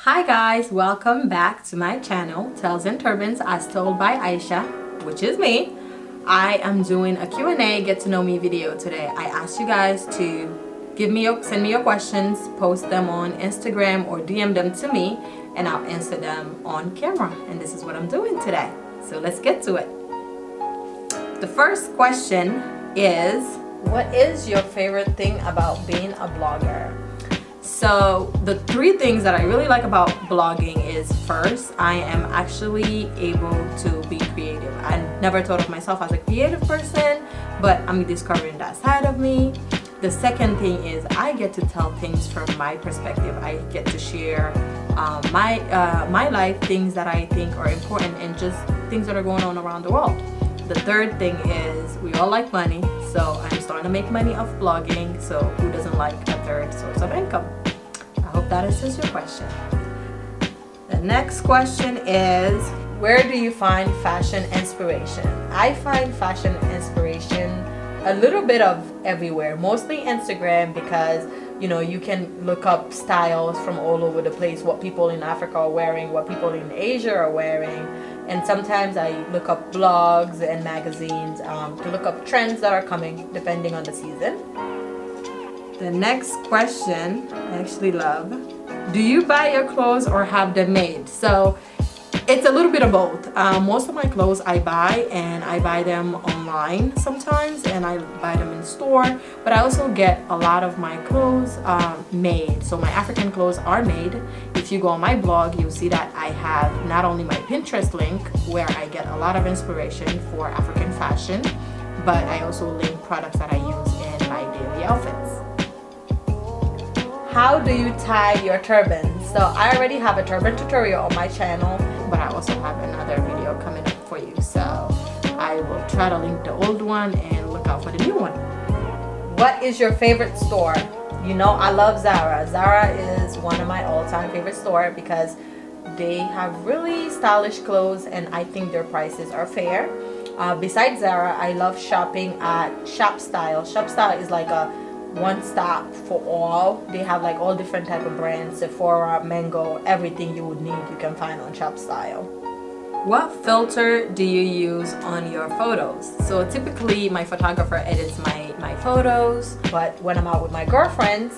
Hi guys, welcome back to my channel, Tales and Turbans as told by Aisha, which is me. I am doing a Q&A get to know me video today. I asked you guys to send me your questions, post them on Instagram or DM them to me, and I'll answer them on camera. And this is what I'm doing today. So let's get to it. The first question is, what is your favorite thing about being a blogger? So the three things that I really like about blogging is, first, I am actually able to be creative. I never thought of myself as a creative person, but I'm discovering that side of me. The second thing is I get to tell things from my perspective. I get to share my life, things that I think are important, and just things that are going on around the world. The third thing is we all like money, so I'm starting to make money off blogging. So who doesn't like a third source of income? I hope that answers your question. The next question is, where do you find fashion inspiration? I find fashion inspiration a little bit of everywhere, mostly Instagram, because you can look up styles from all over the place, what people in Africa are wearing, what people in Asia are wearing. And sometimes I look up blogs and magazines to look up trends that are coming depending on the season. The next question I actually love. Do you buy your clothes or have them made? So it's a little bit of both. Most of my clothes I buy, and I buy them online sometimes, and I buy them in store, but I also get a lot of my clothes made. So my African clothes are made. If you go on my blog, you'll see that I have not only my Pinterest link where I get a lot of inspiration for African fashion, but I also link products that I use in my daily outfits. How do you tie your turban? So I already have a turban tutorial on my channel, but I also have another video coming up for you. So I will try to link the old one and look out for the new one. What is your favorite store? I love Zara. Zara is one of my all-time favorite stores because they have really stylish clothes, and I think their prices are fair. Besides Zara, I love shopping at ShopStyle. ShopStyle is like a one stop for all. They have like all different type of brands, Sephora, Mango, everything you would need you can find on ShopStyle. What filter do you use on your photos? So typically my photographer edits my photos, but when I'm out with my girlfriends,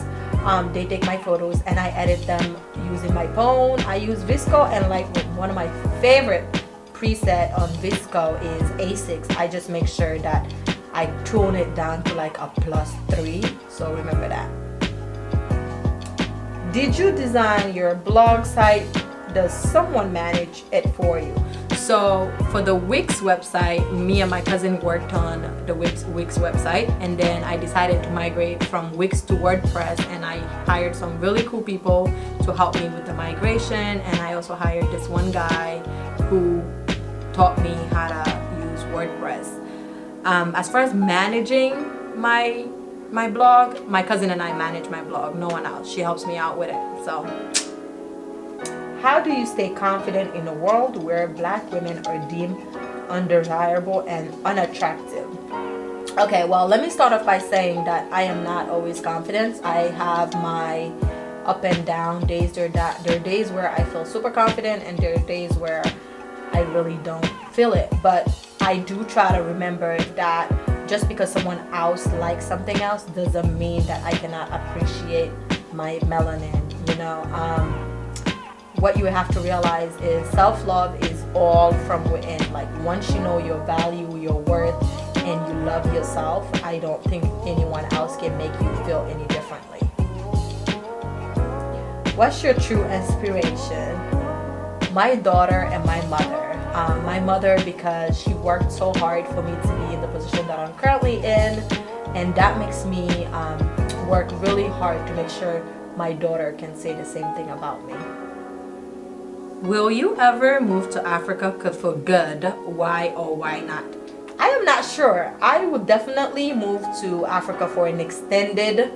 they take my photos and I edit them using my phone. I use VSCO, and like one of my favorite preset on VSCO is A6. I just make sure that I tone it down to like a +3, so remember that. Did you design your blog site? Does someone manage it for you? So for the Wix website, me and my cousin worked on the Wix website, and then I decided to migrate from Wix to WordPress, and I hired some really cool people to help me with the migration, and I also hired this one guy who taught me how to use WordPress. As far as managing my blog, my cousin and I manage my blog, no one else. She helps me out with it. So how do you stay confident in a world where Black women are deemed undesirable and unattractive? Okay, well, let me start off by saying that I am not always confident. I have my up and down days. There are days where I feel super confident, and there are days where I really don't feel it. But I do try to remember that just because someone else likes something else doesn't mean that I cannot appreciate my melanin. What you have to realize is self-love is all from within. Like, once you know your value, your worth, and you love yourself, I don't think anyone else can make you feel any differently. What's your true inspiration? My daughter and my mother. My mother, because she worked so hard for me to be in the position that I'm currently in, and that makes me work really hard to make sure my daughter can say the same thing about me. Will you ever move to Africa for good? Why or why not? I am not sure. I would definitely move to Africa for an extended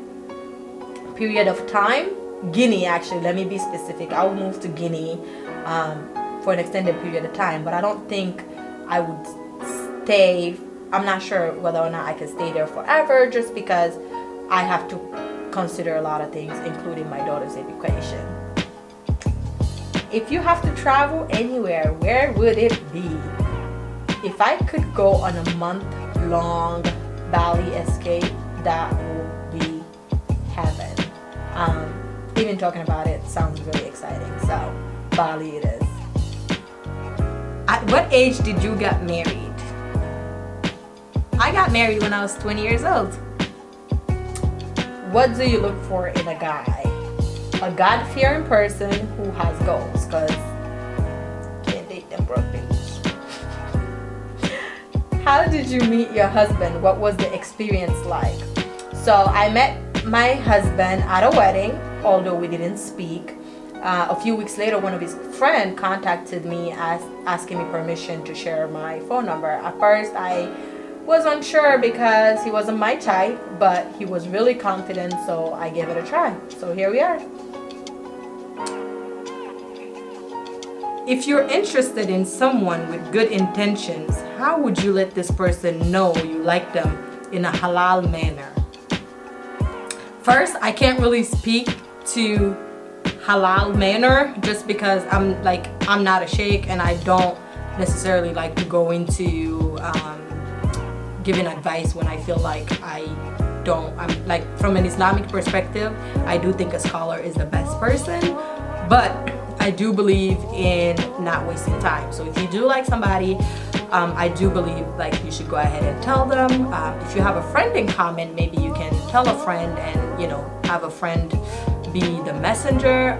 period of time. Guinea, actually, let me be specific. I would move to Guinea for an extended period of time, but I don't think I would stay. I'm not sure whether or not I can stay there forever, just because I have to consider a lot of things, including my daughter's education. If you have to travel anywhere, where would it be? If I could go on a month-long Bali escape, that would be heaven. Even talking about it sounds really exciting. So Bali it is. At what age did you get married? I got married when I was 20 years old. What do you look for in a guy? A God-fearing person who has goals, because can't date them broke bitches. How did you meet your husband? What was the experience like? So I met my husband at a wedding, although we didn't speak. A few weeks later, one of his friends contacted me asking me permission to share my phone number. At first, I was unsure because he wasn't my type, but he was really confident, so I gave it a try. So here we are. If you're interested in someone with good intentions, how would you let this person know you like them in a halal manner? First, I can't really speak to halal manner just because I'm not a sheikh and I don't necessarily like to go into giving advice when I feel like I'm like, from an Islamic perspective, I do think a scholar is the best person, but I do believe in not wasting time. So if you do like somebody, I do believe like you should go ahead and tell them. If you have a friend in common, maybe you can tell a friend and, you know, have a friend be the messenger,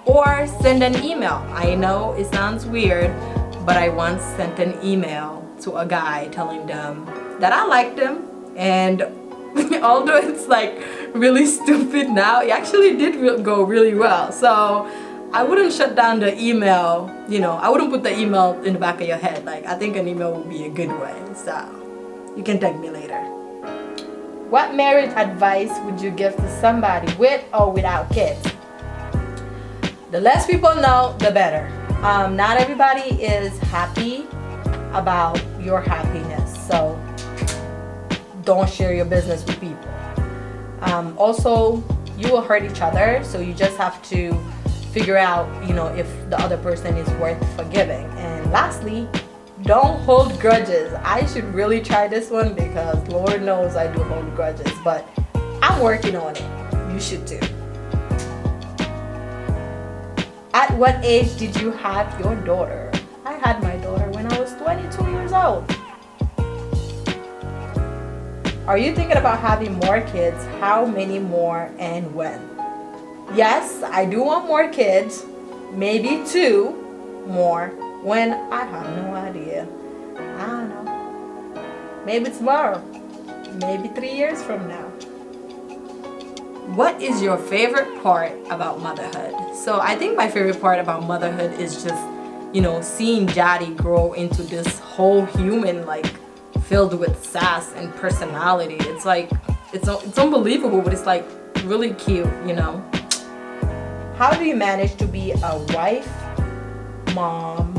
or send an email. I know it sounds weird, but I once sent an email to a guy telling them that I liked him, and although it's like really stupid now, it actually did go really well. So I wouldn't shut down the email, you know, I wouldn't put the email in the back of your head. Like, I think an email would be a good way. So you can tag me later. What marriage advice would you give to somebody with or without kids? The less people know, the better. Not everybody is happy about your happiness, so don't share your business with people. Also, you will hurt each other, so you just have to figure out, you know, if the other person is worth forgiving. And lastly, don't hold grudges. I should really try this one because Lord knows I do hold grudges, but I'm working on it. You should too. At what age did you have your daughter? I had my daughter when I was 22 years old. Are you thinking about having more kids? How many more and when? Yes, I do want more kids, maybe 2 more. When? I have no idea. I don't know. Maybe tomorrow. Maybe 3 years from now. What is your favorite part about motherhood? So I think my favorite part about motherhood is just, you know, seeing Jadi grow into this whole human, like, filled with sass and personality. It's like, it's unbelievable, but it's like really cute, you know. How do you manage to be a wife, mom,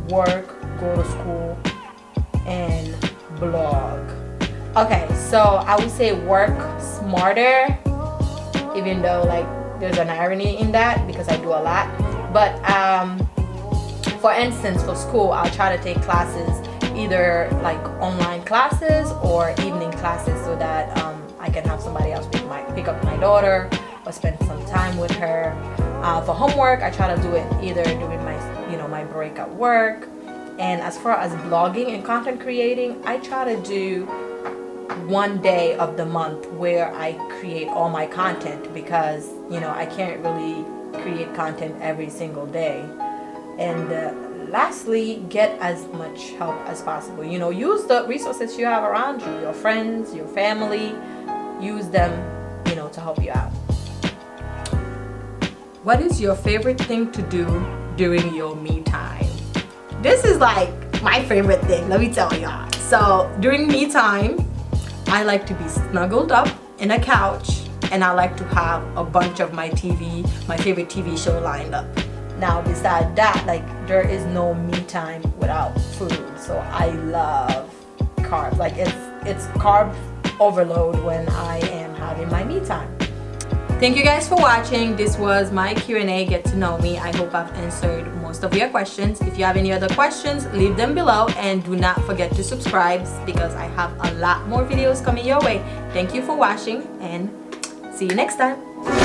work, go to school, and blog? Okay, so I would say work smarter, even though like there's an irony in that because I do a lot. But for instance, for school, I'll try to take classes, either like online classes or evening classes, so that I can have somebody else pick up my daughter or spend some time with her. For homework, I try to do it either during my break at work. And as far as blogging and content creating, I try to do one day of the month where I create all my content, because I can't really create content every single day. And lastly, get as much help as possible. Use the resources you have around you, your friends, your family. Use them, to help you out. What is your favorite thing to do during your me time? This is like my favorite thing, let me tell y'all. So during me time, I like to be snuggled up in a couch, and I like to have a bunch of my favorite TV show lined up. Now besides that, there is no me time without food. So I love carbs. It's carb overload when I am having my me time. Thank you guys for watching. This was my Q&A, get to know me. I hope I've answered most of your questions. If you have any other questions, leave them below, and do not forget to subscribe because I have a lot more videos coming your way. Thank you for watching, and see you next time.